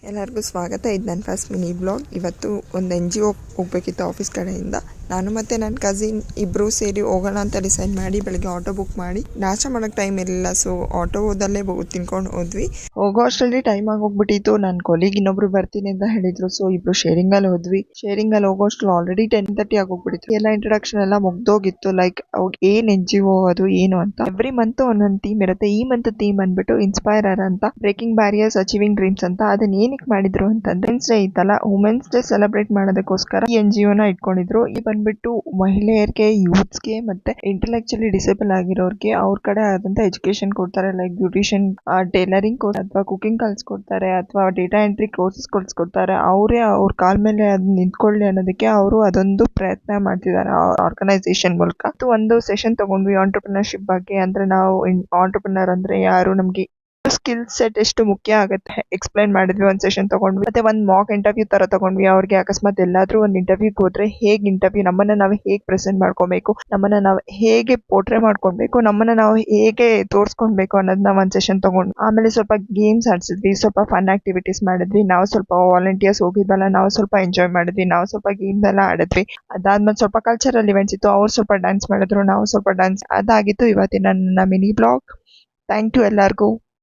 ಎಲ್ಲರಿಗೂ ಸ್ವಾಗತ. ಇದು ನನ್ನ ಫಸ್ಟ್ ಮಿನಿ ಬ್ಲಾಗ್. ಇವತ್ತು ಒಂದು NGO ಹೋಗಬೇಕಿತ್ತು ಆಫೀಸ್ ಕಡೆಯಿಂದ. ನಾನು ಮತ್ತು ನನ್ನ ಕಸಿನ್ ಇಬ್ಬರು ಸೇರಿ ಹೋಗೋಣ ಅಂತ ಡಿಸೈಡ್ ಮಾಡಿ ಬೆಳಗ್ಗೆ ಆಟೋ ಬುಕ್ ಮಾಡಿ, ನಾಷ್ಟ ಮಾಡೋಕ್ಕೆ ಟೈಮ್ ಇರಲಿಲ್ಲ. ಸೊ ಆಟೋದಲ್ಲೇ ತಿನ್ಕೊಂಡು ಹೋದ್ವಿ. ಹೋಗೋ ಅಷ್ಟರಲ್ಲಿ ಟೈಮ್ ಆಗೋಗ್ಬಿಟ್ಟಿತ್ತು. ನನ್ನ ಕೊಲೀಗ್ ಇನ್ನೊಬ್ರು ಬರ್ತೀನಿ ಅಂತ ಹೇಳಿದ್ರು. ಸೊ ಇಬ್ಬರು ಶೇರಿಂಗಲ್ಲಿ ಹೋದ್ವಿ. ಶೇರಿಂಗಲ್ಲಿ ಹೋಗೋ ಅಷ್ಟರಲ್ಲಿ ಆಲ್ರೆಡಿ 10:30 ಆಗೋಗ್ಬಿಟ್ಟಿತ್ತು. ಎಲ್ಲ ಇಂಟ್ರಡಕ್ಷನ್ ಎಲ್ಲ ಮುಗ್ದೋಗಿತ್ತು. ಲೈಕ್ ಅವಾಗ ಏನು NGO ಅದು ಏನು ಅಂತ. ಎವ್ರಿ ಮಂತ್ ಒಂದೊಂದು ಥೀಮ್ ಇರುತ್ತೆ. ಈ ಮಂತ್ ಥೀಮ್ ಬಂದ್ಬಿಟ್ಟು ಇನ್ಸ್ಪೈರರ್ ಅಂತ, ಬ್ರೇಕಿಂಗ್ ಬ್ಯಾರಿಯರ್ಸ್ ಅಚೀವಿಂಗ್ ಡ್ರೀಮ್ಸ್ ಅಂತ. ಅದನ್ನ ಏನಕ್ಕೆ ಮಾಡಿದ್ರು ಅಂತಂದ್ರೆ, ವುಮೆನ್ಸ್ ಡೇ ಇತ್ತಲ್ಲ, ವುಮೆನ್ಸ್ ಡೇ ಸೆಲೆಬ್ರೇಟ್ ಮಾಡೋದಕ್ಕೋಸ್ಕರ ಈ NGO ನ ಇಟ್ಕೊಂಡಿದ್ರು. ಈ ಬಂದ್ಬಿಟ್ಟು ಮಹಿಳೆಯರಿಗೆ, ಯೂತ್ಸ್ಗೆ ಮತ್ತೆ ಇಂಟೆಲೆಕ್ಚುಲಿ ಡಿಸೇಬಲ್ ಆಗಿರೋರಿಗೆ ಅವ್ರ ಕಡೆ ಆದಂತ ಎಜುಕೇಶನ್ ಕೊಡ್ತಾರೆ. ಲೈಕ್ ಬ್ಯೂಟಿಷಿಯನ್, ಟೈಲರಿಂಗ್ ಕೋರ್ಸ್ ಅಥವಾ ಕುಕಿಂಗ್ ಕಲ್ಸ್ಕೊಡ್ತಾರೆ, ಅಥವಾ ಡೇಟಾ ಎಂಟ್ರಿ ಕೋರ್ಸಸ್ ಕಲ್ಸ್ಕೊಡ್ತಾರೆ. ಅವರೇ ಅವ್ರ ಕಾಲ್ ಮೇಲೆ ಅದನ್ನ ನಿಂತ್ಕೊಳ್ಳಿ ಅನ್ನೋದಕ್ಕೆ ಅವರು ಅದೊಂದು ಪ್ರಯತ್ನ ಮಾಡ್ತಿದ್ದಾರೆ ಆರ್ಗನೈಸೇಷನ್ ಮೂಲಕ. ಒಂದು ಸೆಷನ್ ತಗೊಂಡ್ವಿ ಆಂಟರ್ಪ್ರಿನರ್ಶಿಪ್ ಬಗ್ಗೆ. ಅಂದ್ರೆ ನಾವು ಆಂಟರ್ಪ್ರಿನರ್ ಅಂದ್ರೆ ಯಾರು, ನಮ್ಗೆ ಸ್ಕಿಲ್ ಸೆಟ್ ಎಷ್ಟು ಮುಖ್ಯ ಆಗುತ್ತೆ ಎಕ್ಸ್ಪ್ಲೈನ್ ಮಾಡಿದ್ವಿ. ಒಂದು ಸೆಷನ್ ತಗೊಂಡ್ವಿ. ಮತ್ತೆ ಒಂದು ಮಾಕ್ ಇಂಟರ್ವ್ಯೂ ತರ ತಗೊಂಡ್ವಿ. ಅವ್ರಿಗೆ ಅಕಸ್ಮಾತ್ ಎಲ್ಲಾದ್ರೂ ಒಂದು ಇಂಟರ್ವ್ಯೂಗೆ ಹೋದ್ರೆ ಹೇಗೆ ಇಂಟರ್ವ್ಯೂ, ನಮ್ಮನ್ನ ನಾವು ಹೇಗೆ ಪ್ರೆಸೆಂಟ್ ಮಾಡ್ಕೊಬೇಕು, ನಮ್ಮನ್ನ ನಾವು ಹೇಗೆ ಪೋರ್ಟ್ರೇ ಮಾಡ್ಕೊಳ್ಬೇಕು, ನಮ್ಮನ್ನ ನಾವು ಹೇಗೆ ತೋರ್ಸ್ಕೊಳ್ಬೇಕು ಅನ್ನೋದನ್ನ ಒಂದು ಸೆಷನ್ ತಗೊಂಡ್ವಿ. ಆಮೇಲೆ ಸ್ವಲ್ಪ ಗೇಮ್ಸ್ ಆಡ್ಸಿದ್ವಿ, ಸ್ವಲ್ಪ ಫನ್ ಆಕ್ಟಿವಿಟೀಸ್ ಮಾಡಿದ್ವಿ. ನಾವು ಸ್ವಲ್ಪ ವಾಲಂಟಿಯರ್ಸ್ ಹೋಗಿದ್ವಲ್ಲ, ನಾವು ಸ್ವಲ್ಪ ಎಂಜಾಯ್ ಮಾಡಿದ್ವಿ. ನಾವು ಸ್ವಲ್ಪ ಗೇಮ್ಸ್ ಎಲ್ಲ ಆಡಿದ್ವಿ. ಅದಾದ್ಮೇಲೆ ಸ್ವಲ್ಪ ಕಲ್ಚರಲ್ ಇವೆಂಟ್ಸ್ ಇತ್ತು. ಅವ್ರು ಸ್ವಲ್ಪ ಡ್ಯಾನ್ಸ್ ಮಾಡಿದ್ರು, ನಾವು ಸ್ವಲ್ಪ ಡ್ಯಾನ್ಸ್. ಅದಾಗಿತ್ತು ಇವತ್ತಿನ ನನ್ನ ಮಿನಿ ಬ್ಲಾಗ್. ಥ್ಯಾಂಕ್ ಯು ಎಲ್ಲರಿಗೂ.